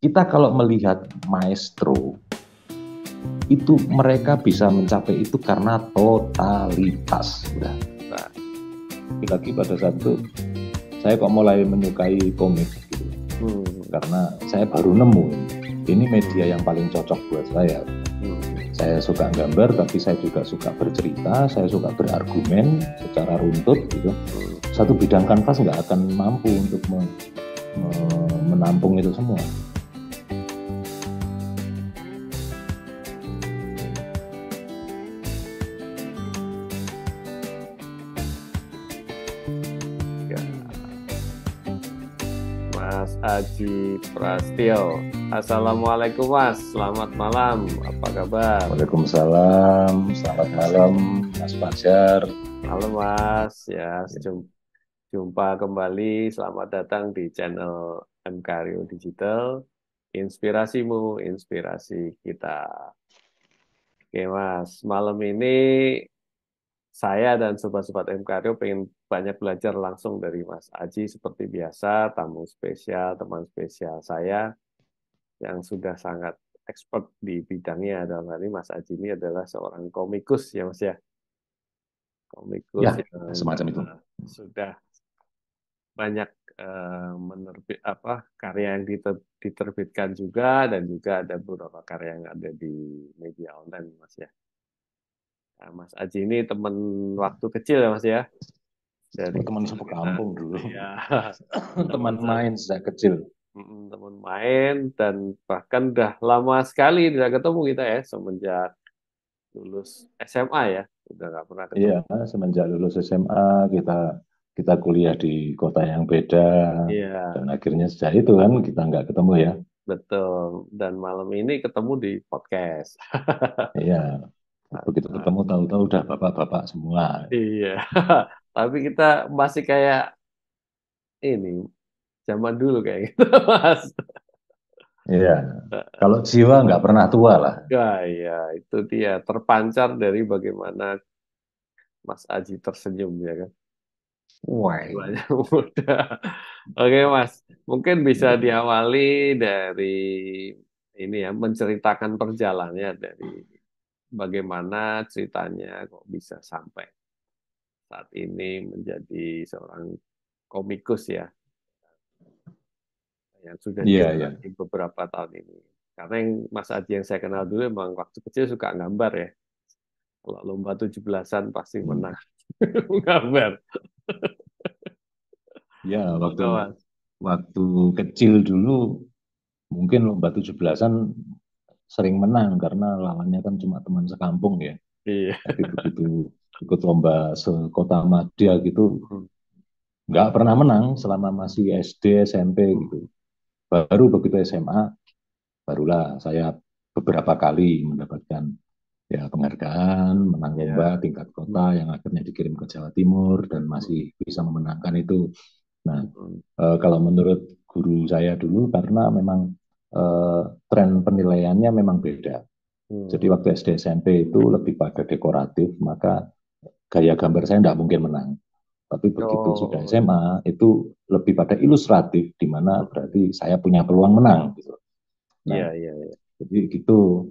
kita kalau melihat maestro, itu mereka bisa mencapai itu karena totalitas. Udah. Nah, lagi pada satu, saya kok mulai menyukai komik gitu. Karena saya baru nemu ini media yang paling cocok buat saya. Saya suka gambar, tapi saya juga suka bercerita, saya suka berargumen secara runtut gitu. Satu bidang kanvas nggak akan mampu untuk menampung itu semua. Mas Aji Prastio. Assalamualaikum Mas, selamat malam, apa kabar? Waalaikumsalam, selamat malam Mas Fajar. Halo Mas, ya jumpa kembali, selamat datang di channel MKRIO Digital. Inspirasimu, inspirasi kita. Oke Mas, malam ini saya dan sobat-sobat MKRIO pengen banyak belajar langsung dari Mas Aji seperti biasa, tamu spesial, teman spesial saya yang sudah sangat expert di bidangnya. Dalam hal ini Mas Aji ini adalah seorang komikus ya Mas ya. Komikus Ya, yang semacam itu. sudah banyak karya yang diterbitkan juga, dan juga ada beberapa karya yang ada di media online Mas ya. Nah, Mas Aji ini teman waktu kecil ya Mas ya. Dari teman sepekampung dulu. Ya. Teman main sejak kecil. Teman main, dan bahkan udah lama sekali tidak ketemu kita ya, semenjak lulus SMA ya, udah nggak pernah ketemu. Iya, semenjak lulus SMA kita kuliah di kota yang beda, dan akhirnya sejak itu kan kita nggak ketemu ya. Betul, dan malam ini ketemu di podcast. Iya, begitu ketemu tahu-tahu udah bapak-bapak semua. Iya, tapi kita masih kayak ini zaman dulu kayak gitu Mas. Iya, kalau jiwa nggak pernah tua lah. Ya, itu dia terpancar dari bagaimana Mas Aji tersenyum ya kan. Wah, Banyak muda. Oke Mas, mungkin bisa diawali dari ini ya, menceritakan perjalanannya dari bagaimana ceritanya kok bisa sampai saat ini menjadi seorang komikus ya, yang sudah iya. dijalani beberapa tahun ini. Karena yang Mas Aji yang saya kenal dulu emang waktu kecil suka gambar ya. Kalau lomba 17-an pasti menang gambar. Ya, Semoga, Mas. waktu kecil dulu mungkin lomba 17-an sering menang karena lawannya kan cuma teman sekampung ya. Iya. Tapi begitu ikut lomba sekota madya gitu, nggak pernah menang selama masih SD, SMP gitu. Baru begitu SMA, barulah saya beberapa kali mendapatkan ya penghargaan, menang lomba tingkat kota yang akhirnya dikirim ke Jawa Timur dan masih bisa memenangkan itu. Nah, kalau menurut guru saya dulu karena memang tren penilaiannya memang beda. Jadi waktu SD SMP itu lebih pada dekoratif, maka gaya gambar saya tidak mungkin menang. Tapi begitu sudah SMA itu lebih pada ilustratif, di mana berarti saya punya peluang menang. Gitu. Nah, jadi gitu.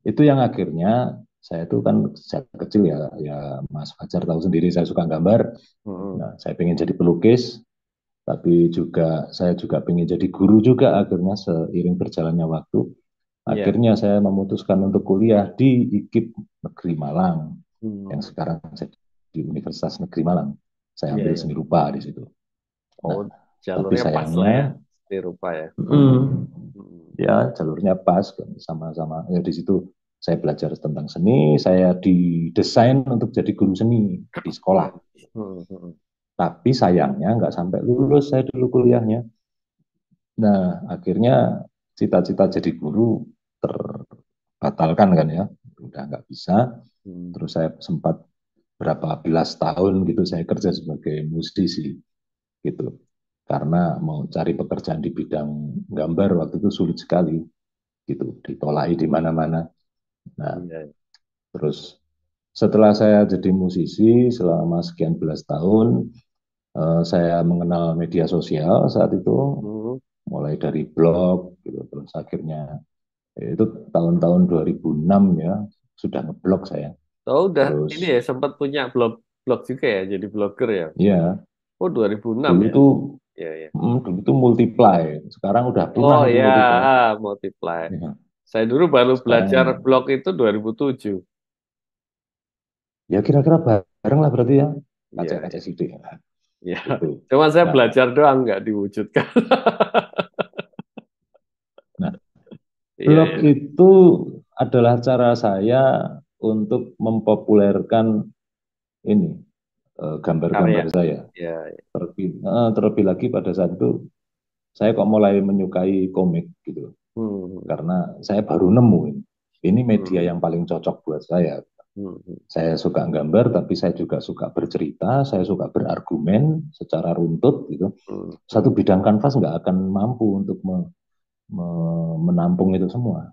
Itu yang akhirnya saya itu kan sejak kecil ya Mas Fajar tahu sendiri saya suka gambar. Nah, saya pengen jadi pelukis, tapi saya juga pengen jadi guru juga akhirnya seiring berjalannya waktu. Akhirnya saya memutuskan untuk kuliah di IKIP Negeri Malang, yang sekarang di Universitas Negeri Malang. Saya ambil seni rupa di situ. Oh, Nah, tapi jalurnya pas lah ya, sayangnya, seni rupa ya. ya jalurnya pas, sama-sama. Ya di situ saya belajar tentang seni, saya didesain untuk jadi guru seni di sekolah. Tapi sayangnya nggak sampai lulus saya dulu kuliahnya. Nah, akhirnya cita-cita jadi guru terbatalkan kan ya, udah nggak bisa. Terus saya sempat berapa belas tahun gitu saya kerja sebagai musisi gitu. Karena mau cari pekerjaan di bidang gambar waktu itu sulit sekali gitu, ditolaki di mana-mana. Nah, terus setelah saya jadi musisi selama sekian belas tahun, saya mengenal media sosial saat itu, mulai dari blog, gitu, terus terus akhirnya itu tahun-tahun 2006 ya sudah ngeblok saya. Oh, udah ini Terus ya sempat punya blog blog juga ya, jadi blogger ya. ya Oh, 2006 dulu ya. tuh Iya, iya. dulu tuh multiply, sekarang udah punah Oh itu ya, multiply. multiply. Ya, Saya dulu baru sekarang belajar blog itu 2007. ya kira-kira bareng lah berarti ya Iya, kaca-kaca iya. sidik Iya. itu. Cuma saya Nah, belajar doang, nggak diwujudkan. nah Iya, blog iya. itu adalah cara saya untuk mempopulerkan ini Karya. gambar-gambar saya. Iya, iya. Terlebih lagi pada saat itu saya kok mulai menyukai komik gitu Hmm, karena saya baru nemu ini media hmm, yang paling cocok buat saya. hmm, hmm, Saya suka gambar, tapi saya juga suka bercerita, saya suka berargumen secara runtut gitu. hmm, Satu hmm. bidang kanvas nggak akan mampu untuk menampung itu semua.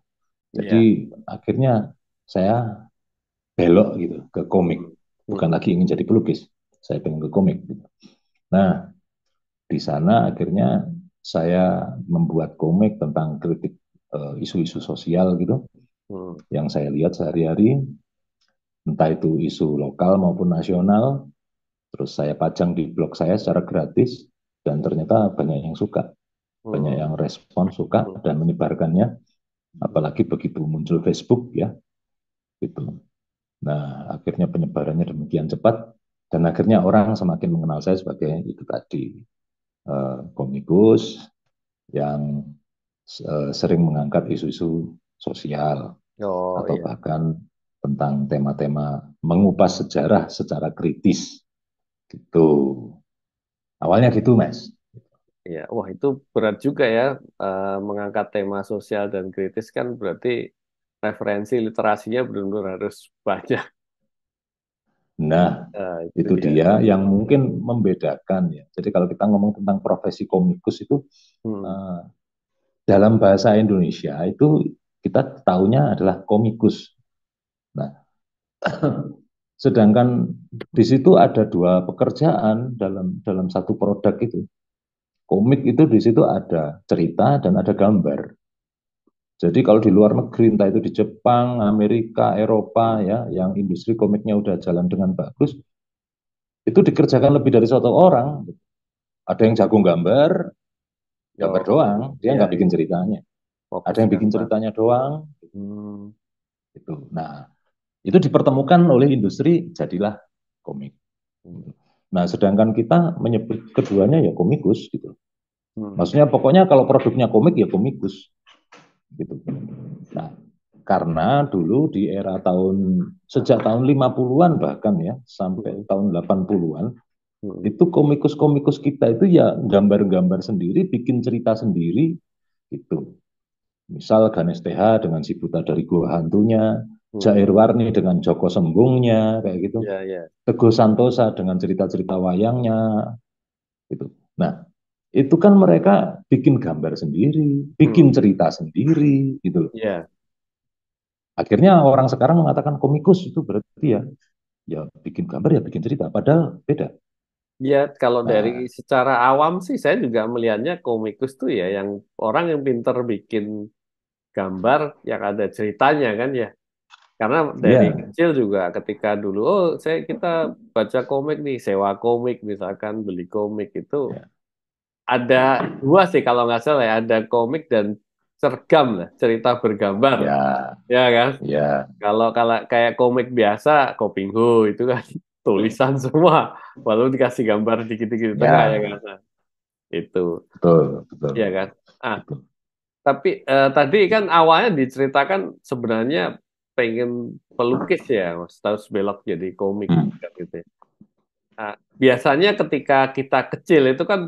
Iya. Jadi akhirnya saya belok gitu ke komik. Hmm, Bukan hmm, lagi ingin jadi pelukis, saya pengen ke komik. Gitu. Nah, di sana akhirnya saya membuat komik tentang kritik isu-isu sosial gitu, hmm, yang saya lihat sehari-hari, entah itu isu lokal maupun nasional. Terus saya pajang di blog saya secara gratis dan ternyata banyak yang suka, banyak hmm, yang respon suka hmm, dan menyebarkannya. hmm. Apalagi begitu muncul Facebook ya, gitu. Nah, akhirnya penyebarannya demikian cepat dan akhirnya orang semakin mengenal saya sebagai itu tadi komikus yang sering mengangkat isu-isu sosial Oh atau iya. bahkan tentang tema-tema mengupas sejarah secara kritis gitu. Awalnya gitu, Mas. Iya. Wah, itu berat juga ya, mengangkat tema sosial dan kritis kan berarti referensi literasinya benar-benar harus banyak. Nah, Itu itu dia. dia yang mungkin membedakan ya. Jadi kalau kita ngomong tentang profesi komikus itu Hmm. eh, dalam bahasa Indonesia itu kita tahunya adalah komikus. Nah, sedangkan di situ ada dua pekerjaan dalam dalam satu produk itu. Komik itu di situ ada cerita dan ada gambar. Jadi kalau di luar negeri, entah itu di Jepang, Amerika, Eropa ya, yang industri komiknya udah jalan dengan bagus, itu dikerjakan lebih dari satu orang. Ada yang jago gambar, gambar Oh, doang, dia iya, nggak bikin iya. ceritanya. Ada Fokus yang bikin gambar. ceritanya doang, Hmm. gitu. Nah, itu dipertemukan oleh industri, jadilah komik. Nah, sedangkan kita menyebut keduanya ya komikus, gitu. Hmm. Maksudnya pokoknya kalau produknya komik ya komikus, gitu. Nah, karena dulu di era sejak tahun 50-an bahkan ya sampai Hmm. tahun 80-an Hmm. itu komikus-komikus kita itu ya gambar-gambar sendiri, bikin cerita sendiri gitu. Misal Ganes TH dengan si buta dari gua hantunya, Hmm. Jair Warni dengan Joko Sembungnya kayak gitu. Iya, iya. Teguh Santosa dengan cerita-cerita wayangnya gitu. Nah, itu kan mereka bikin gambar sendiri, Hmm. bikin cerita sendiri gitu. Iya. Akhirnya orang sekarang mengatakan komikus itu berarti ya bikin gambar ya bikin cerita, padahal beda. Ya, kalau dari Nah, secara awam sih saya juga melihatnya komikus tuh ya yang orang yang pinter bikin gambar yang ada ceritanya kan ya. Karena dari iya, kecil juga ketika dulu kita baca komik nih, sewa komik misalkan beli komik itu ya, ada dua sih kalau nggak salah ya, ada komik dan cergam lah, cerita bergambar. ya, Ya kan? ya, Kalau kalau kayak komik biasa, Kopingho itu kan tulisan semua, walaupun dikasih gambar dikit-dikit di tengah ya ya, kan. Nah, itu, betul, betul, ya kan. Ah, betul. tapi tadi kan awalnya diceritakan sebenarnya pengen pelukis ya, Mas. Terus belok jadi komik Hmm. kan gitu ya. Ah, biasanya ketika kita kecil itu kan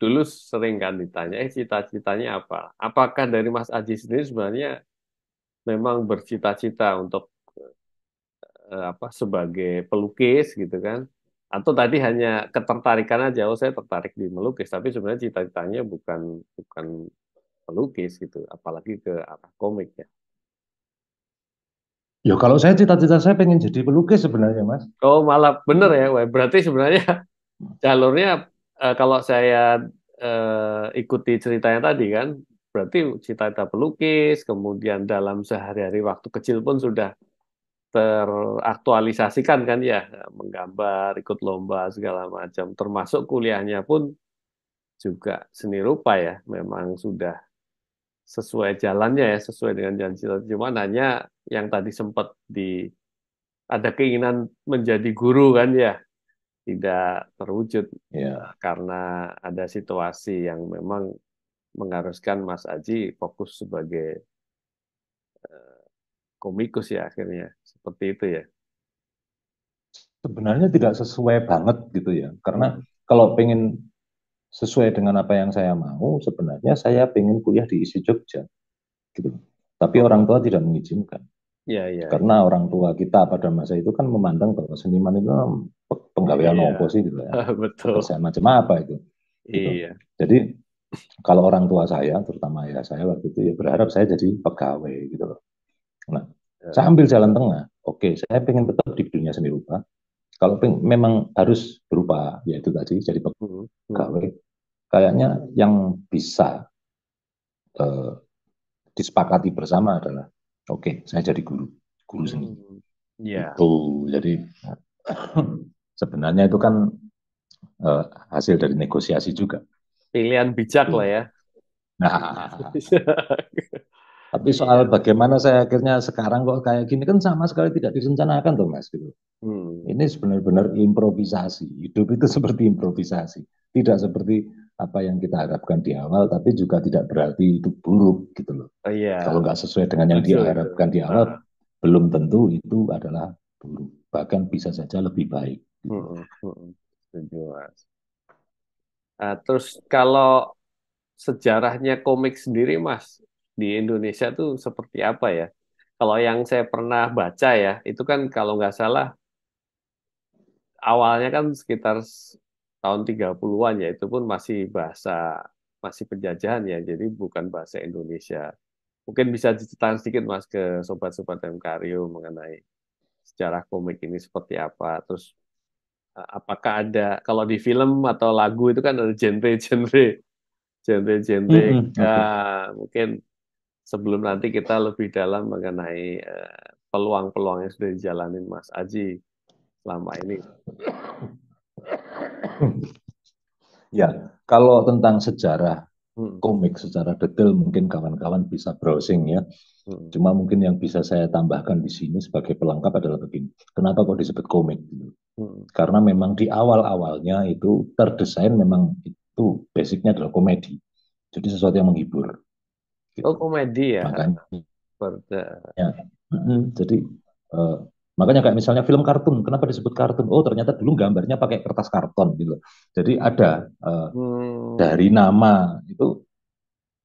dulu sering kan ditanya, cita-citanya apa? Apakah dari Mas Aji sendiri sebenarnya memang bercita-cita untuk apa sebagai pelukis gitu kan? Atau tadi hanya ketertarikan aja, oh saya tertarik di melukis, tapi sebenarnya cita-citanya bukan bukan pelukis gitu, apalagi ke arah komik ya. Ya kalau saya cita-cita saya pengen jadi pelukis sebenarnya, Mas. Oh malah bener Gitu. ya, wah, berarti sebenarnya jalurnya kalau saya ikuti ceritanya tadi kan, berarti cita-cita pelukis, kemudian dalam sehari-hari waktu kecil pun sudah teraktualisasikan kan ya, menggambar, ikut lomba segala macam, termasuk kuliahnya pun juga seni rupa ya, memang sudah sesuai jalannya ya, sesuai dengan janji cita-cita. Cuman hanya yang tadi sempat ada keinginan menjadi guru kan ya, tidak terwujud Ya, karena ada situasi yang memang mengharuskan Mas Aji fokus sebagai komikus ya akhirnya, seperti itu ya. sebenarnya tidak sesuai banget gitu ya. Karena Hmm. kalau pengen sesuai dengan apa yang saya mau, sebenarnya saya pengen kuliah di ISI Jogja gitu. Tapi orang Oh, tua tidak mengizinkan. iya iya iya. Karena orang tua kita pada masa itu kan memandang bahwa seniman itu penggawean Iya, opo sih gitu ya. betul. Pekerjaan macam apa itu gitu. Iya. Jadi kalau orang tua saya, terutama ayah saya waktu itu ya berharap saya jadi pegawai gitu loh. Nah, saya ambil jalan tengah. Oke, saya pengen tetap di dunia seni rupa. Kalau memang harus berupa yaitu tadi jadi Hmm, hmm, pegawai, kayaknya yang bisa eh, disepakati bersama adalah oke, saya jadi guru, guru seni. hmm. Iya, Itu jadi sebenarnya itu kan eh, hasil dari negosiasi juga. pilihan bijak Itu. lah ya. Nah, tapi soal Iya. bagaimana saya akhirnya sekarang kok kayak gini kan sama sekali tidak direncanakan tuh Mas gitu. Hmm. Ini benar-benar improvisasi. Hidup itu seperti improvisasi. Tidak seperti apa yang kita harapkan di awal, tapi juga tidak berarti itu buruk gitu loh. Oh, iya, Kalau nggak sesuai dengan yang setuju itu. diharapkan di Ah, awal, belum tentu itu adalah buruk. Bahkan bisa saja lebih baik. Gitu. hmm, hmm. Setuju, Mas. Terus kalau sejarahnya komik sendiri, Mas, di Indonesia tuh seperti apa ya? Kalau yang saya pernah baca ya, itu kan kalau nggak salah awalnya kan sekitar tahun 30-an ya, itu pun masih penjajahan ya, jadi bukan bahasa Indonesia. Mungkin bisa diceritakan sedikit Mas ke sobat-sobat MKRIO mengenai sejarah komik ini seperti apa. Terus apakah ada kalau di film atau lagu itu kan ada genre-genre. Oke. Mungkin sebelum nanti kita lebih dalam mengenai peluang-peluang yang sudah dijalani Mas Aji selama ini. Ya, kalau tentang sejarah Hmm, komik secara detail mungkin kawan-kawan bisa browsing ya. hmm, Cuma mungkin yang bisa saya tambahkan di sini sebagai pelengkap adalah begini. Kenapa kok disebut komik? hmm. Karena memang di awal-awalnya itu terdesain memang itu basicnya adalah komedi. Jadi sesuatu yang menghibur Oh, gitu. komedi ya. Makanya Ber- jadi eh, makanya kayak misalnya film kartun, kenapa disebut kartun? Oh ternyata dulu gambarnya pakai kertas karton gitu. Jadi ada Hmm, dari nama itu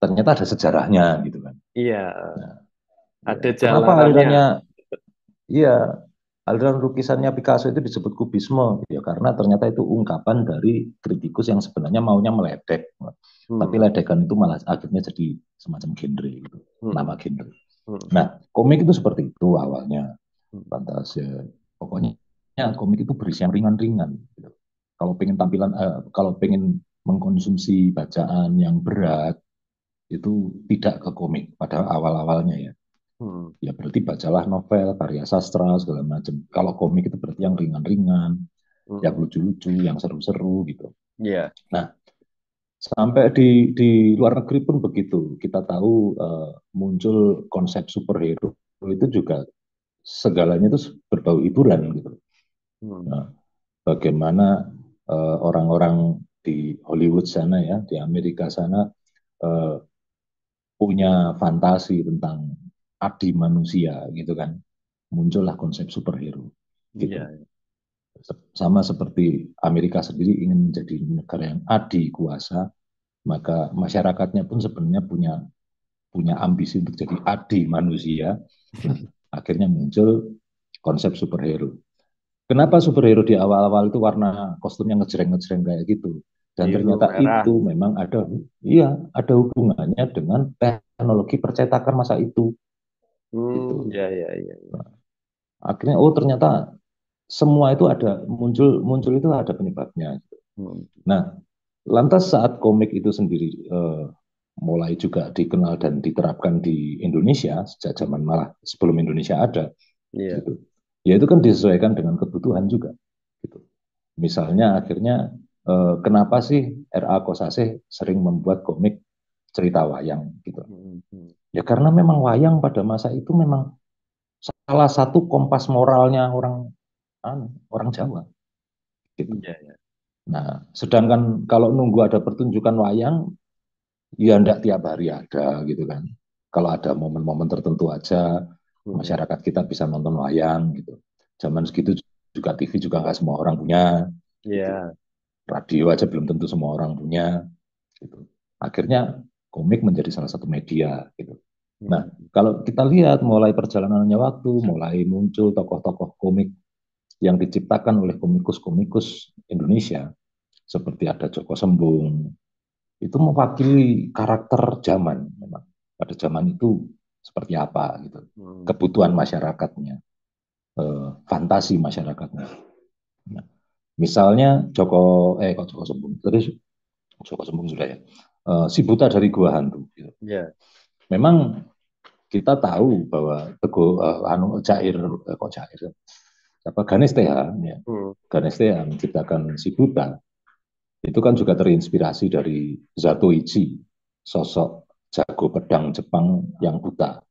ternyata ada sejarahnya gitu kan. iya, Nah, ya. ada Kenapa jalarannya. alirannya? Iya, aliran lukisannya Picasso itu disebut kubisme, ya karena ternyata itu ungkapan dari kritikus yang sebenarnya maunya meledek, tapi Hmm, ledekan itu malah akhirnya jadi semacam genre gitu, nama hmm, genre. hmm, Nah, komik itu seperti itu awalnya, hmm. fantasi. Pokoknya komik itu berisi yang ringan-ringan. Gitu. Kalau pengen mengkonsumsi bacaan yang berat, itu tidak ke komik pada awal-awalnya ya. Hmm. Ya berarti bacalah novel, karya sastra, segala macam. Kalau komik itu berarti yang ringan-ringan, yang Mm-mm. lucu-lucu, yang seru-seru gitu. Iya. Nah, sampai di luar negeri pun begitu. Kita tahu muncul konsep superhero itu juga segalanya itu berbau hiburan gitu. Hmm. Nah, bagaimana orang-orang di Hollywood sana ya, di Amerika sana eh, punya fantasi tentang adi manusia gitu kan. Muncullah konsep superhero gitu. Iya. Sama seperti Amerika sendiri ingin menjadi negara yang adil kuasa, maka masyarakatnya pun sebenarnya punya punya ambisi untuk jadi adil manusia. Nah, akhirnya muncul konsep superhero. Kenapa superhero di awal-awal itu warna kostumnya ngejreng-ngejreng kayak gitu? Dan Biru, ternyata merah. itu memang iya ada hubungannya dengan teknologi percetakan masa itu Hmm, gitu. ya, ya, ya, ya. Akhirnya oh ternyata semua itu ada muncul muncul itu ada penyebabnya. Hmm. Nah, lantas saat komik itu sendiri mulai juga dikenal dan diterapkan di Indonesia sejak zaman malah sebelum Indonesia ada Iya. gitu. Ya itu kan disesuaikan dengan kebutuhan juga gitu. Misalnya akhirnya kenapa sih R.A. Kosasih sering membuat komik cerita wayang gitu. Hmm, hmm. Ya karena memang wayang pada masa itu memang salah satu kompas moralnya orang Jawa gitu. Iya, iya. Nah, sedangkan kalau nunggu ada pertunjukan wayang, ya enggak tiap hari ada gitu kan. Kalau ada momen-momen tertentu aja, Hmm. masyarakat kita bisa nonton wayang gitu. Zaman segitu juga TV juga nggak semua orang punya gitu. Iya. Radio aja belum tentu semua orang punya gitu. Akhirnya komik menjadi salah satu media gitu. Nah, Hmm. kalau kita lihat mulai perjalanannya waktu, mulai muncul tokoh-tokoh komik yang diciptakan oleh komikus-komikus Indonesia, seperti ada Joko Sembung, itu mewakili karakter zaman memang. Pada zaman itu seperti apa gitu. Hmm. Kebutuhan masyarakatnya, fantasi masyarakatnya. Nah, misalnya kok Joko Sembung, terus Joko Sembung sudah ya. Si Buta dari Gua Hantu. Gitu. Iya. Memang kita tahu bahwa Teguh Jair kok Jair apa Ganes TH ya. Hmm. Ganes TH menciptakan si Buta itu kan juga terinspirasi dari Zatoichi, sosok jago pedang Jepang yang buta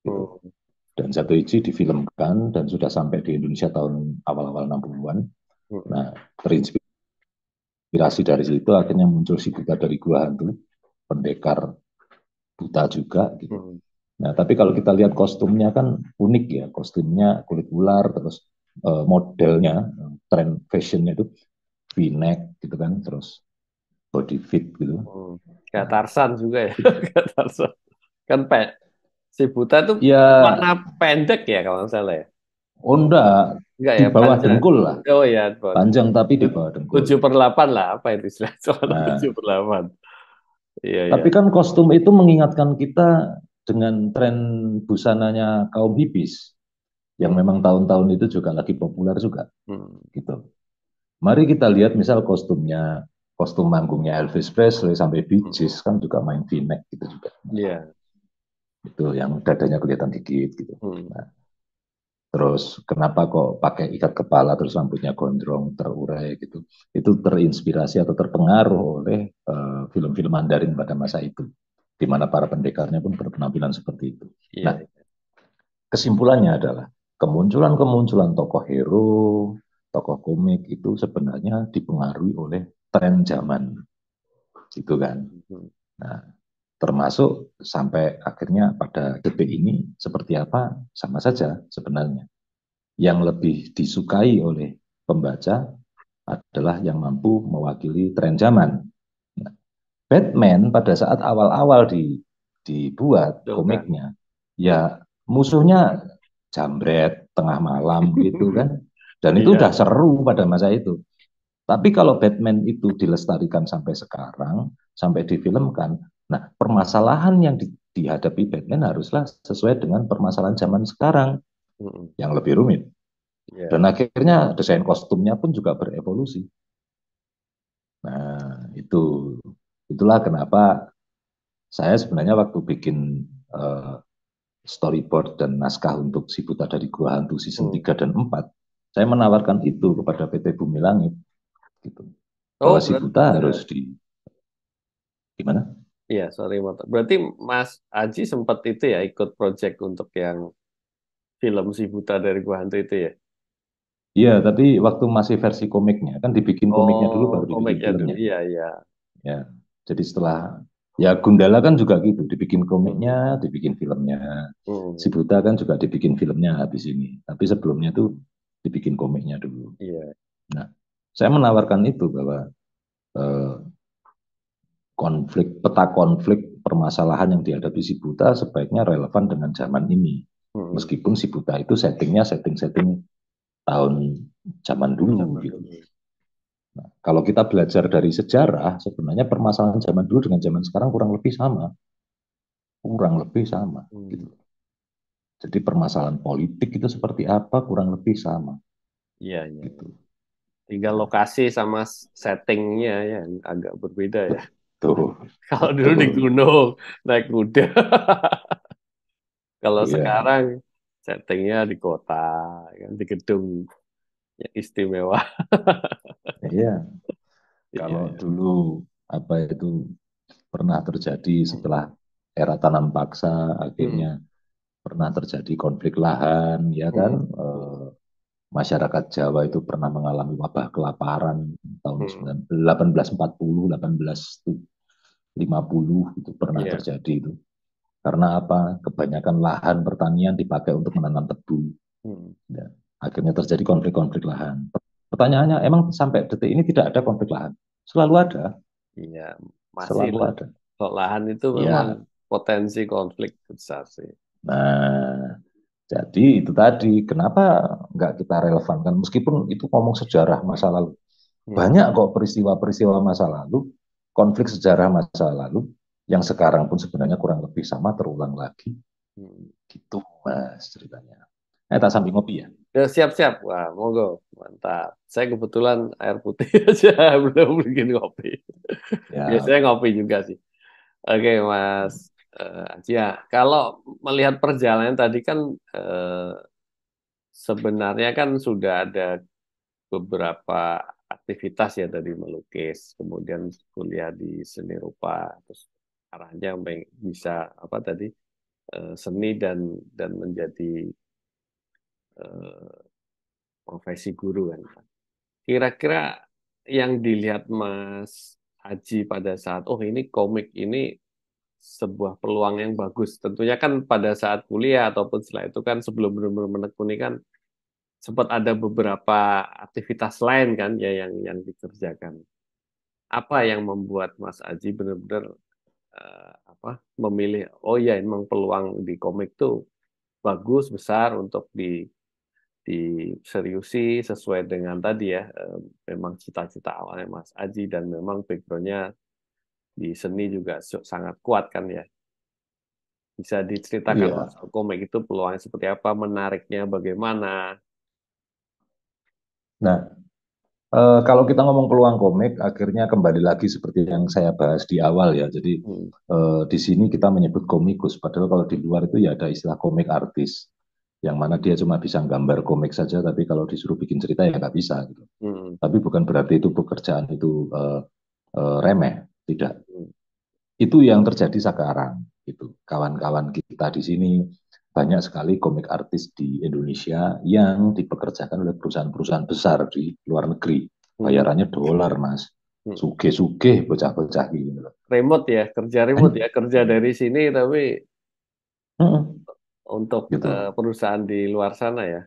gitu. Hmm. Dan Zatoichi difilmkan dan sudah sampai di Indonesia tahun awal-awal 60-an. Hmm. Nah, terinspirasi dari situ akhirnya muncul si Buta dari Gua Hantu, pendekar buta juga gitu. Hmm. Nah, tapi kalau kita lihat kostumnya kan unik ya, kostumnya kulit ular, terus modelnya, tren fashionnya itu V-neck gitu kan, terus body fit gitu. Hmm. Kayak Nah, Tarsan juga ya. Kayak Tarsan. Kan si Buta tuh ya, warna pendek ya kalau nggak salah ya. oh enggak, Enggak di ya, bawah panjang. dengkul lah, Oh ya, buat panjang tapi di bawah dengkul. 7/8 lah, apa itu istilah soalnya Nah, 7/8. Iya, iya. tapi kan kostum itu mengingatkan kita dengan tren busananya kaum hippies yang Hmm. memang tahun-tahun itu juga lagi populer juga Hmm. gitu. Mari kita lihat misal kostumnya, kostum manggungnya Elvis Presley sampai Bee Hmm. Gees kan juga main V-neck gitu juga. Iya. Itu yang dadanya kelihatan dikit gitu. Hmm. Nah, terus kenapa kok pakai ikat kepala terus rambutnya gondrong terurai gitu? Itu terinspirasi atau terpengaruh oleh film-film Mandarin pada masa itu, di mana para pendekarnya pun berpenampilan seperti itu. Iya, Nah, iya. kesimpulannya adalah kemunculan-kemunculan tokoh hero, tokoh komik itu sebenarnya dipengaruhi oleh tren zaman, gitu kan. Hmm. Nah, termasuk sampai akhirnya pada detik ini seperti apa sama saja sebenarnya. Yang lebih disukai oleh pembaca adalah yang mampu mewakili tren zaman. Nah, Batman pada saat awal-awal dibuat Betul kan. komiknya, ya musuhnya jambret tengah malam gitu kan. Dan itu udah Iya. seru pada masa itu. Tapi kalau Batman itu dilestarikan sampai sekarang, sampai difilmkan, nah permasalahan yang dihadapi Batman haruslah sesuai dengan permasalahan zaman sekarang Hmm. yang lebih rumit. Iya. Dan akhirnya desain kostumnya pun juga berevolusi. Nah, itulah kenapa saya sebenarnya waktu bikin uh, storyboard dan naskah untuk Si Buta dari Gua Hantu season Hmm. 3 dan 4, saya menawarkan itu kepada PT Bumi Langit gitu. Oh, Bahwa Si berarti Buta harus gimana? iya, sorry Mata. Berarti Mas Aji sempat itu ya ikut project untuk yang film Si Buta dari Gua Hantu itu ya. Iya, tapi waktu masih versi komiknya, kan dibikin komiknya dulu Oh, baru dibikin komiknya dulu. filmnya. Iya, iya. Ya, jadi setelah ya Gundala kan juga gitu, dibikin Hmm. komiknya, dibikin filmnya. Si Hmm. Buta kan juga dibikin filmnya habis ini. Tapi sebelumnya tuh dibikin komiknya dulu. Iya. Nah, saya menawarkan itu bahwa eh, peta konflik permasalahan yang dihadapi si Buta sebaiknya relevan dengan zaman ini. Hmm. Meskipun si Buta itu settingnya setting-setting tahun zaman dulu Zaman gitu. dulu. Nah, kalau kita belajar dari sejarah, sebenarnya permasalahan zaman dulu dengan zaman sekarang kurang lebih sama, Hmm. gitu. Jadi permasalahan politik itu seperti apa kurang lebih sama Iya, iya. gitu. Tinggal Nah, lokasi sama settingnya ya yang agak berbeda ya. Tuh, Kalau dulu di betul. gunung, naik kuda. Kalau Iya, sekarang settingnya di kota, kan di gedung yang istimewa. iya. Iya, Kalau iya. dulu apa itu pernah terjadi Hmm. setelah era tanam paksa, Hmm. akhirnya pernah terjadi konflik lahan, ya kan? Hmm. Masyarakat Jawa itu pernah mengalami wabah kelaparan tahun Hmm. 1840, 1850 itu pernah Iya. terjadi itu. Karena apa? Kebanyakan lahan pertanian dipakai untuk menanam tebu. Hmm. Ya. Akhirnya terjadi konflik-konflik lahan. Pertanyaannya, emang sampai detik ini tidak ada konflik lahan? Selalu ada, Iya, masih selalu lah. ada. Kalau lahan itu memang Ya, potensi konflik besar sih. nah, jadi itu tadi, kenapa nggak kita relevankan? Meskipun itu ngomong sejarah masa lalu. Hmm. Banyak kok peristiwa-peristiwa masa lalu, konflik sejarah masa lalu, yang sekarang pun sebenarnya kurang lebih sama terulang lagi. Hmm. Gitu mas ceritanya. Tak sambil ngopi ya. Ya, siap-siap. Wah, monggo. Mantap. Saya kebetulan air putih aja, belum bikin kopi. Ya, Biasanya ngopi juga sih. Oke, Mas Aji, ya. Kalau melihat perjalanan tadi kan eh, sebenarnya kan sudah ada beberapa aktivitas ya tadi melukis, kemudian kuliah di seni rupa, terus arahnya bisa apa tadi seni dan menjadi eh, profesi guru kan. Kira-kira yang dilihat Mas Haji pada saat oh ini komik ini sebuah peluang yang bagus. Tentunya kan pada saat kuliah ataupun setelah itu kan sebelum benar-benar menekuni kan sempat ada beberapa aktivitas lain kan ya yang dikerjakan. Apa yang membuat Mas Aji benar-benar apa memilih oh ya memang peluang di komik tuh bagus besar untuk diseriusi sesuai dengan tadi ya memang cita-cita awalnya Mas Aji dan memang backgroundnya di seni juga sangat kuat kan ya. Bisa diceritakan Mas, iya. komik itu peluangnya seperti apa, menariknya bagaimana? Nah, kalau kita ngomong peluang komik, akhirnya kembali lagi seperti yang saya bahas di awal ya. Jadi Hmm. di sini kita menyebut komikus, padahal kalau di luar itu ya ada istilah komik artis, yang mana dia cuma bisa gambar komik saja, tapi kalau disuruh bikin cerita ya nggak bisa gitu. Hmm. Tapi bukan berarti itu pekerjaan itu remeh, tidak. Hmm. Itu yang terjadi sekarang. Gitu. Kawan-kawan kita di sini banyak sekali komik artis di Indonesia yang dipekerjakan oleh perusahaan-perusahaan besar di luar negeri. Hmm. Bayarannya dolar, Mas. Hmm. Sugih-sugih bocah-bocah gitu. Remote ya, kerja remote ya, kerja dari sini tapi untuk Gitu. perusahaan di luar sana ya.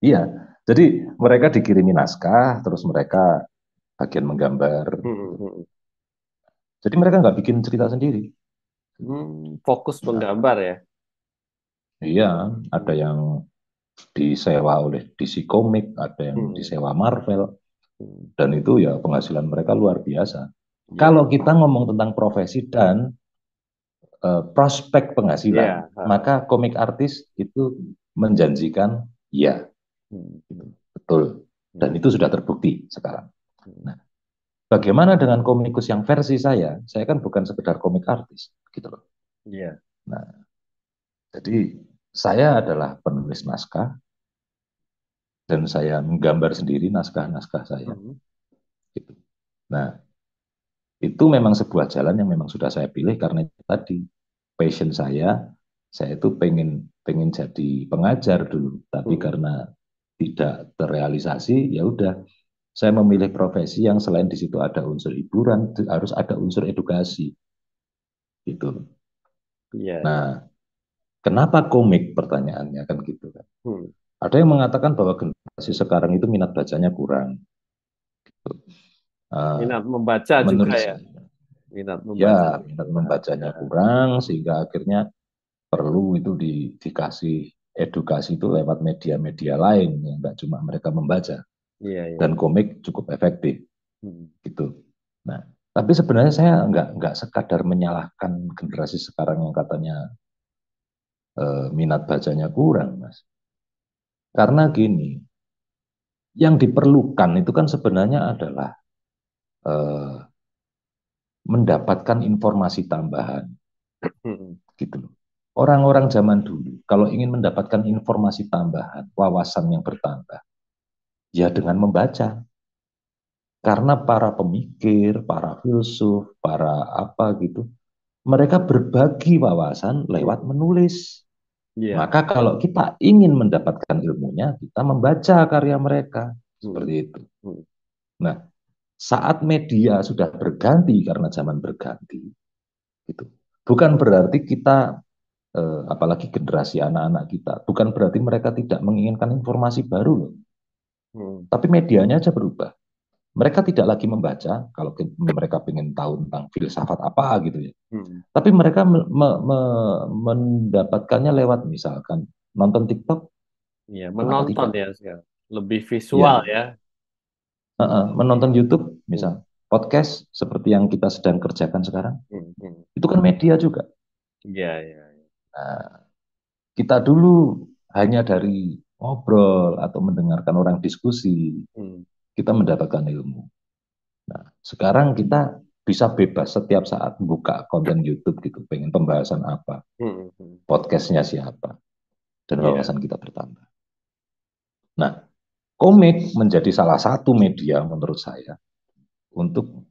Iya. Jadi mereka dikirimi naskah, terus mereka bagian menggambar. Hmm. Hmm. Jadi mereka nggak bikin cerita sendiri. Fokus Nah, penggambar ya. iya, ada Hmm. yang disewa oleh DC Comics, ada yang Hmm. disewa Marvel, Hmm. dan itu ya penghasilan mereka luar biasa. Ya, Kalau kita ngomong tentang profesi dan prospek penghasilan, ya. maka komik artis itu menjanjikan ya, Hmm. gitu. Hmm. Betul. Dan Hmm. itu sudah terbukti sekarang. Hmm. Nah, bagaimana dengan komikus yang versi saya? Saya kan bukan sekedar komik artis, gitu loh. Ya. Nah, jadi saya adalah penulis naskah dan saya menggambar sendiri naskah-naskah saya. Hmm. Gitu. Nah, itu memang sebuah jalan yang memang sudah saya pilih karena itu tadi passion saya itu pengen pengen jadi pengajar dulu, tapi Hmm. karena tidak terrealisasi, ya udah saya memilih profesi yang selain di situ ada unsur hiburan, harus ada unsur edukasi, gitu. Iya, iya. Nah, kenapa komik? Pertanyaannya kan gitu kan. Hmm. Ada yang mengatakan bahwa generasi sekarang itu minat bacanya kurang. Uh, Minat membaca juga menurut ya. saya, Minat membaca ya juga minat kurang. membacanya Ya. kurang sehingga akhirnya perlu itu dikasih edukasi itu lewat media-media lain yang nggak cuma mereka membaca Iya, iya. dan komik cukup efektif Hmm. gitu. Nah, tapi sebenarnya saya nggak sekadar menyalahkan generasi sekarang yang katanya minat bacanya kurang, Mas. Karena gini, yang diperlukan itu kan sebenarnya adalah eh, mendapatkan informasi tambahan Hmm. gitu loh. Orang-orang zaman dulu kalau ingin mendapatkan informasi tambahan, wawasan yang bertambah, ya dengan membaca. Karena para pemikir, para filsuf, para apa gitu, mereka berbagi wawasan lewat Hmm. menulis. Iya. Maka kalau kita ingin mendapatkan ilmunya, kita membaca karya mereka. Hmm. Seperti itu. Hmm. Nah, saat media sudah berganti karena zaman berganti, gitu. Bukan berarti kita, apalagi generasi anak-anak kita, bukan berarti mereka tidak menginginkan informasi baru loh. Hmm. Tapi medianya aja berubah. Mereka tidak lagi membaca kalau mereka ingin tahu tentang filsafat apa gitu ya. Hmm. Tapi mereka mendapatkannya lewat misalkan nonton TikTok, Iya, kenapa menonton tidak? ya sekarang. Lebih visual Ya, ya. menonton YouTube Hmm. misal, podcast seperti yang kita sedang kerjakan sekarang, Hmm. Hmm. itu kan media juga. Iya, iya. Nah, kita dulu hanya dari ngobrol atau mendengarkan orang diskusi, Hmm. kita mendapatkan ilmu. Nah, sekarang kita bisa bebas setiap saat buka konten YouTube gitu, pengen pembahasan apa, Hmm. Hmm. podcastnya siapa, dan Iya. wawasan kita bertambah. Nah, komik menjadi salah satu media menurut saya untuk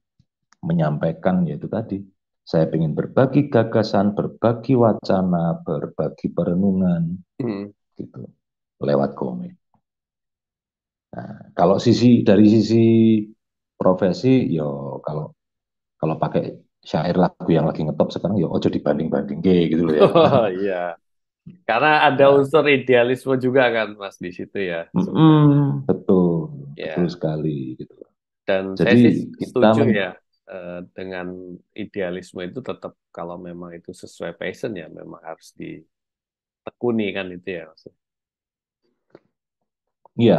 menyampaikan yaitu tadi, saya ingin berbagi gagasan, berbagi wacana, berbagi perenungan, Hmm. gitu, lewat komik. Nah, kalau dari sisi profesi, yo kalau kalau pakai syair lagu yang lagi ngetop sekarang, yo ojo dibanding-banding gitu loh ya. Oh, iya. Karena ada Ya, unsur idealisme juga kan, Mas, di situ ya. betul, betul Ya. sekali gitu. Dan saya Jadi sih kita setuju ya dengan idealisme itu tetap kalau memang itu sesuai passion ya memang harus ditekuni kan itu ya Mas. ya,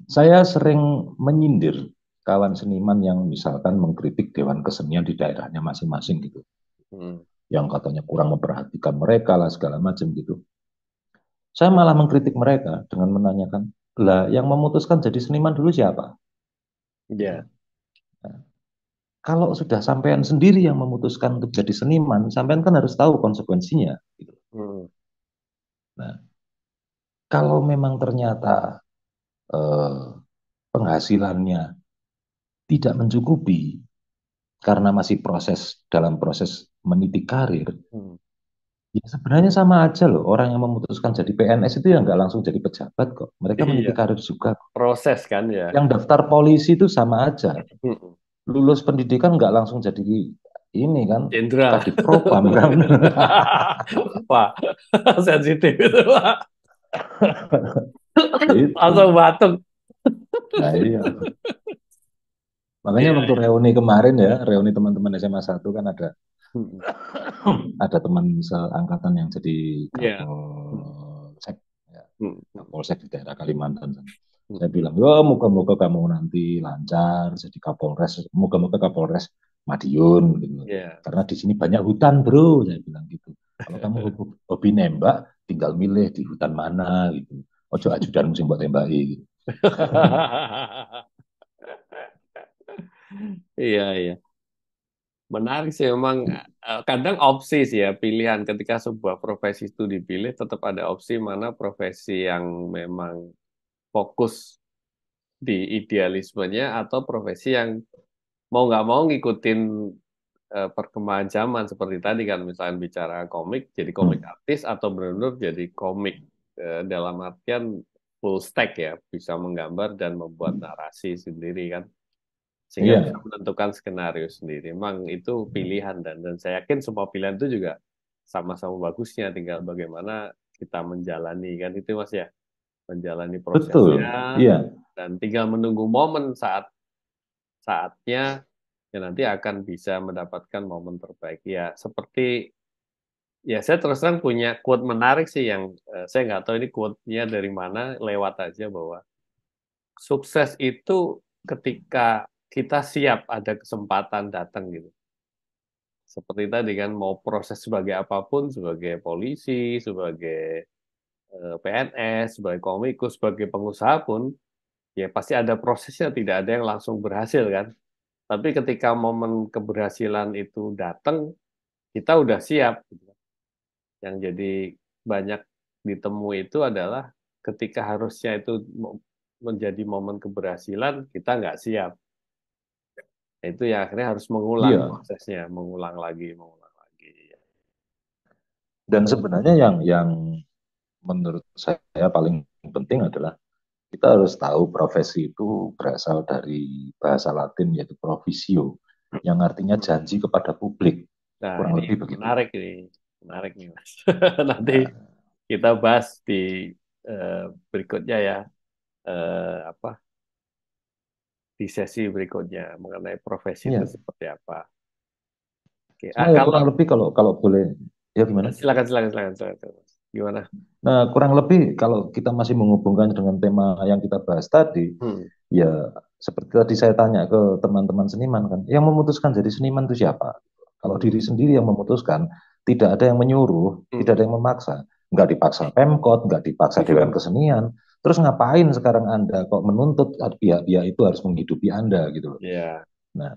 saya sering menyindir kawan seniman yang misalkan mengkritik Dewan Kesenian di daerahnya masing-masing gitu. Hmm. Yang katanya kurang memperhatikan mereka lah segala macam gitu. Saya malah mengkritik mereka dengan menanyakan, lah yang memutuskan jadi seniman dulu siapa? Gitu. Ya. Nah, kalau sudah sampean sendiri yang memutuskan untuk jadi seniman, sampean kan harus tahu konsekuensinya. Gitu. Hmm. Nah, kalau memang ternyata eh, penghasilannya tidak mencukupi karena masih dalam proses meniti karir, Hmm. ya sebenarnya sama aja loh. Orang yang memutuskan jadi PNS itu ya nggak langsung jadi pejabat kok. Mereka meniti Iya, karir juga. proses kan ya. Yang daftar polisi itu sama aja. Hmm. Lulus pendidikan nggak langsung jadi ini kan, Jenderal. Kadif Propam kan. Wah, sensitif itu, Pak. Langsung Itu. batuk. Nah iya. Makanya Iya, waktu iya. reuni kemarin ya, reuni teman-teman SMA 1 kan Hmm. ada teman seangkatan yang jadi Iya. Hmm. Kapolsek, ya, Hmm. Hmm. Kapolsek di daerah Kalimantan. Hmm. Saya bilang, ya moga-moga kamu nanti lancar jadi Kapolres, moga-moga Kapolres Madiun gitu. Iya. Karena di sini banyak hutan bro, saya bilang gitu. Kalau kamu hobi nembak, tinggal milih di hutan mana gitu. Ojo ajudan musim buat tembaki gitu. Iya, iya. Menarik sih memang kadang opsi sih ya pilihan ketika sebuah profesi itu dipilih tetap ada opsi mana profesi yang memang fokus di idealismenya atau profesi yang mau nggak mau ngikutin perkembangan zaman seperti tadi kan misalnya bicara komik jadi komik Hmm. artis atau benar-benar jadi komik dalam artian full stack ya bisa menggambar dan membuat narasi sendiri kan sehingga bisa Iya, menentukan skenario sendiri. Memang itu pilihan dan saya yakin semua pilihan itu juga sama-sama bagusnya, tinggal bagaimana kita menjalani kan itu Mas ya, menjalani betul. prosesnya Iya, dan tinggal menunggu momen saatnya yang nanti akan bisa mendapatkan momen terbaik. Ya seperti ya saya terus terang punya quote menarik sih yang saya nggak tahu ini quote-nya dari mana, lewat aja bahwa sukses itu ketika kita siap ada kesempatan datang gitu. Seperti tadi kan mau proses sebagai apapun, sebagai polisi, sebagai PNS, sebagai komikus, sebagai pengusaha pun, ya pasti ada prosesnya, tidak ada yang langsung berhasil kan. Tapi ketika momen keberhasilan itu datang, kita udah siap, gitu. Yang jadi banyak ditemui itu adalah ketika harusnya itu menjadi momen keberhasilan, kita nggak siap. Nah, itu ya akhirnya harus mengulang Iya. prosesnya, mengulang lagi, mengulang lagi. Dan sebenarnya yang menurut saya paling penting adalah kita harus tahu profesi itu berasal dari bahasa Latin yaitu provisio, yang artinya janji kepada publik, Nah, kurang ini lebih begitu. menarik nih, Mas. Nanti Nah, kita bahas di eh, berikutnya ya, apa di sesi berikutnya mengenai profesi itu iya. seperti apa. Oke. Cuma ya Kalau kurang lebih kalau kalau boleh, ya gimana? silakan, silakan, silakan, silakan, Mas. Gimana? Nah, kurang lebih kalau kita masih menghubungkan dengan tema yang kita bahas tadi, Hmm. ya seperti tadi saya tanya ke teman-teman seniman kan, yang memutuskan jadi seniman itu siapa? Kalau Hmm. diri sendiri yang memutuskan, tidak ada yang menyuruh, tidak Hmm. ada yang memaksa, nggak dipaksa Pemkot, nggak dipaksa Dewan Kesenian. Terus ngapain sekarang Anda kok menuntut pihak-pihak itu harus menghidupi Anda gitu loh. Ya. Nah,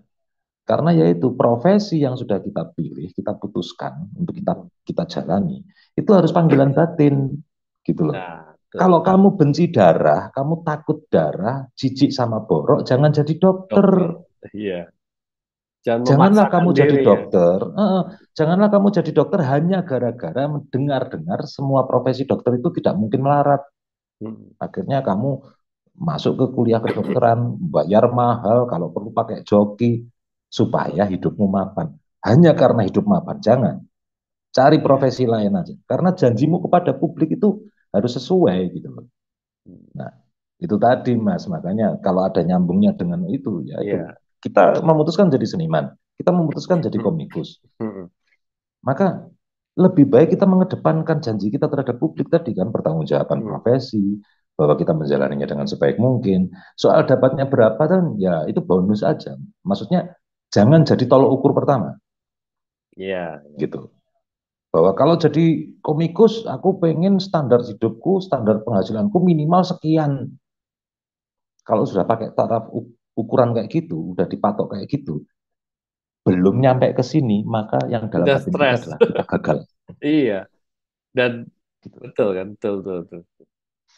karena yaitu profesi yang sudah kita pilih, kita putuskan untuk kita Hmm. kita jalani, itu harus panggilan batin gitu loh. Nah, Kalau betul. kamu benci darah, kamu takut darah, jijik sama borok, jangan jadi dokter. Dokter. Iya. Jangan Janganlah memaksakan kamu jadi diri ya. dokter. Janganlah kamu jadi dokter hanya gara-gara mendengar-dengar semua profesi dokter itu tidak mungkin melarat. Hmm. Akhirnya kamu masuk ke kuliah kedokteran, bayar mahal, kalau perlu pakai joki, supaya hidupmu mapan. Hanya karena hidup mapan, jangan. Cari Iya. profesi lain aja. Karena janjimu kepada publik itu harus sesuai gitu loh. Hmm. Nah, itu tadi Mas, makanya kalau ada nyambungnya dengan itu, ya itu Iya. kita memutuskan jadi seniman, kita memutuskan jadi Hmm. komikus. Hmm. Maka lebih baik kita mengedepankan janji kita terhadap publik tadi kan, pertanggungjawaban Hmm. profesi, bahwa kita menjalaninya dengan sebaik mungkin. Soal dapatnya berapa kan, ya itu bonus aja. Maksudnya jangan jadi tolok ukur pertama, Iya. gitu. Bahwa kalau jadi komikus, aku pengen standar hidupku, standar penghasilanku minimal sekian. Kalau sudah pakai taraf ukuran kayak gitu, udah dipatok kayak gitu, belum nyampe ke sini, maka yang dalam Udah batin kita stres. adalah kita gagal. Iya. Dan Gitu. betul kan, betul, betul, betul.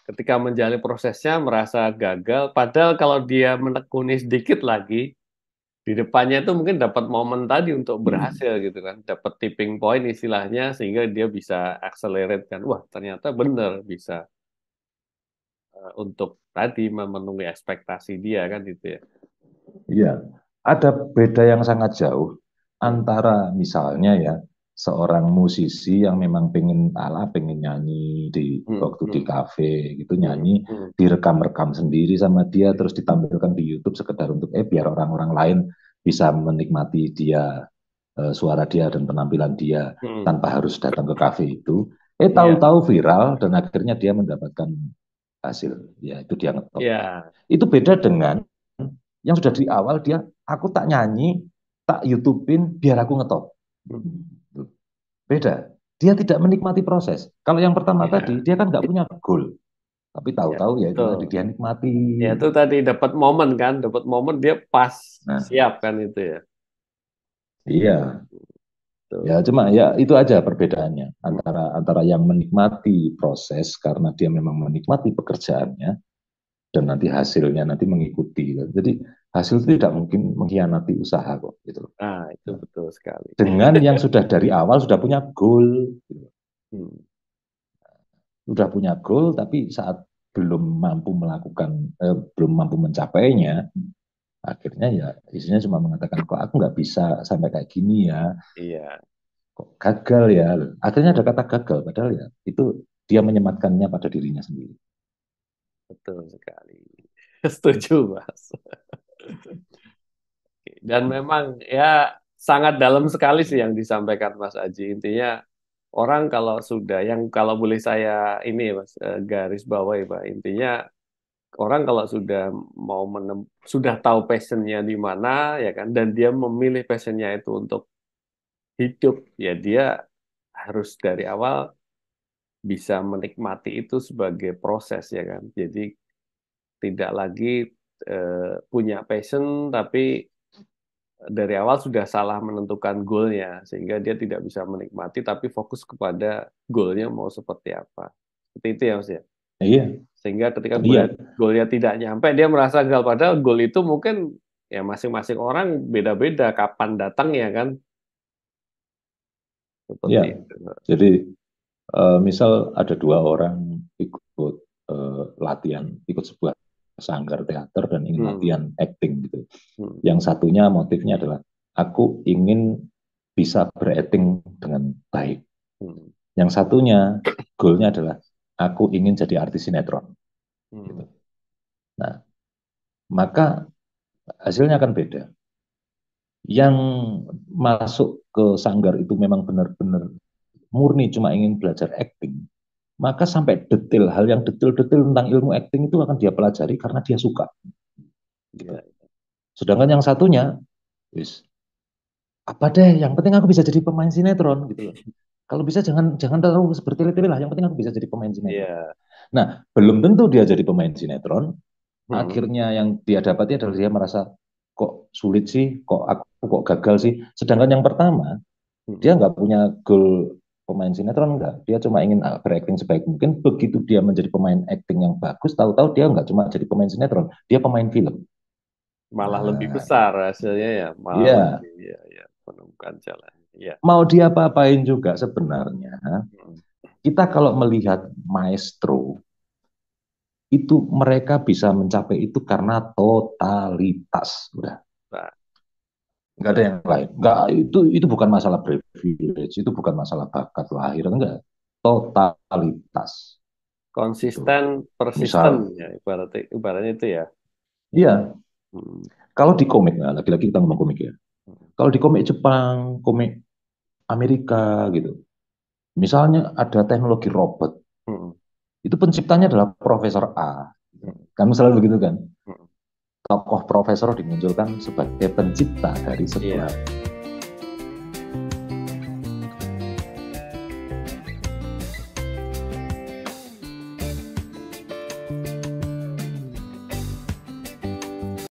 Ketika menjalani prosesnya merasa gagal, padahal kalau dia menekuni sedikit lagi, di depannya itu mungkin dapat momen tadi untuk berhasil gitu kan, dapat tipping point istilahnya sehingga dia bisa accelerate kan, wah ternyata benar bisa untuk tadi memenuhi ekspektasi dia kan gitu ya. Iya, ada beda yang sangat jauh Hmm. antara misalnya ya seorang musisi yang memang pengen nyanyi di Hmm. waktu di Hmm. kafe gitu Hmm. nyanyi Hmm. direkam-rekam sendiri sama dia terus ditampilkan di YouTube sekedar untuk biar orang-orang lain bisa menikmati dia suara dia dan penampilan dia Hmm. tanpa harus datang ke kafe itu. Iya, Tahu-tahu viral dan akhirnya dia mendapatkan hasil. Ya itu dia ngetop. iya. Itu beda dengan yang sudah di awal dia aku tak nyanyi, tak YouTubein biar aku ngetop. Hmm. Beda. Dia tidak menikmati proses. Kalau yang pertama tadi Iya, dia kan nggak punya goal, tapi iya, tahu-tahu ya itu betul. tadi dia nikmati. Ya itu tadi dapat momen kan, dapat momen dia pas Nah, siap kan itu ya. iya. Ya, Tuh. cuma ya itu aja perbedaannya antara antara yang menikmati proses karena dia memang menikmati pekerjaannya dan nanti hasilnya nanti mengikuti. Jadi hasil itu tidak mungkin mengkhianati usaha kok gitu. Ah, itu Nah, betul sekali. dengan yang sudah dari awal sudah punya goal, gitu. Hmm. Sudah punya goal tapi saat belum mampu melakukan belum mampu mencapainya, akhirnya ya isinya cuma mengatakan kok aku nggak bisa sampai kayak gini ya, Iya, kok gagal ya. Akhirnya ada kata gagal, padahal ya itu dia menyematkannya pada dirinya sendiri. betul sekali. Setuju, Mas. Dan memang ya sangat dalam sekali sih yang disampaikan Mas Aji. Intinya orang kalau sudah yang kalau boleh saya ini Mas garis bawahi Pak. Intinya orang kalau sudah sudah tahu passionnya di mana ya kan dan dia memilih passionnya itu untuk hidup ya dia harus dari awal bisa menikmati itu sebagai proses ya kan. Jadi tidak lagi punya passion tapi dari awal sudah salah menentukan goalnya sehingga dia tidak bisa menikmati tapi fokus kepada goalnya mau seperti apa. Seperti itu ya Mas ya. Iya, Sehingga ketika iya, goalnya tidak nyampe dia merasa gagal padahal goal itu mungkin ya masing-masing orang beda-beda kapan datangnya kan iya. seperti itu. Jadi misal ada dua orang ikut latihan, ikut sebuah sanggar teater dan ingin Hmm. latihan acting gitu. Hmm. Yang satunya motifnya adalah aku ingin bisa berakting dengan baik. Hmm. Yang satunya goalnya adalah aku ingin jadi artis sinetron. Hmm. Gitu. Nah, maka hasilnya akan beda. Yang masuk ke sanggar itu memang benar-benar murni cuma ingin belajar acting, maka sampai detail hal yang detail-detail tentang ilmu acting itu akan dia pelajari karena dia suka. Gitu. Ya. Sedangkan yang satunya, wis apa deh, yang penting aku bisa jadi pemain sinetron gitu loh. Kalau bisa jangan jangan terlalu bertele-tele lah, yang penting aku bisa jadi pemain sinetron. Iya. Nah, belum tentu dia jadi pemain sinetron. Hmm. Akhirnya yang dia dapati adalah dia merasa kok sulit sih, kok aku kok gagal sih. Sedangkan yang pertama, dia Hmm. nggak punya goal pemain sinetron enggak. Dia cuma ingin berakting sebaik mungkin. Begitu dia menjadi pemain acting yang bagus, tahu-tahu dia nggak cuma jadi pemain sinetron, dia pemain film. Malah lebih Nah, besar hasilnya ya, malah iya, lebih ya, ya menemukan jalan. Ya. mau dia apa-apain juga sebenarnya. Hmm. Kita kalau melihat maestro, itu mereka bisa mencapai itu karena totalitas. Udah, Nah, nggak ada yang lain. Nggak, itu bukan masalah privilege, itu bukan masalah bakat lahir, enggak. Totalitas. Itu. konsisten, persisten Misal, ya ibaratnya itu ya. iya, Hmm. kalau di komik, nah, lagi-lagi kita ngomong komik ya. Hmm. Kalau di komik Jepang, komik Amerika gitu, misalnya ada teknologi robot, Hmm. itu penciptanya adalah Profesor A. Hmm. Kan selalu begitu kan? Hmm. Tokoh profesor dimunculkan sebagai pencipta dari Iya, sebuah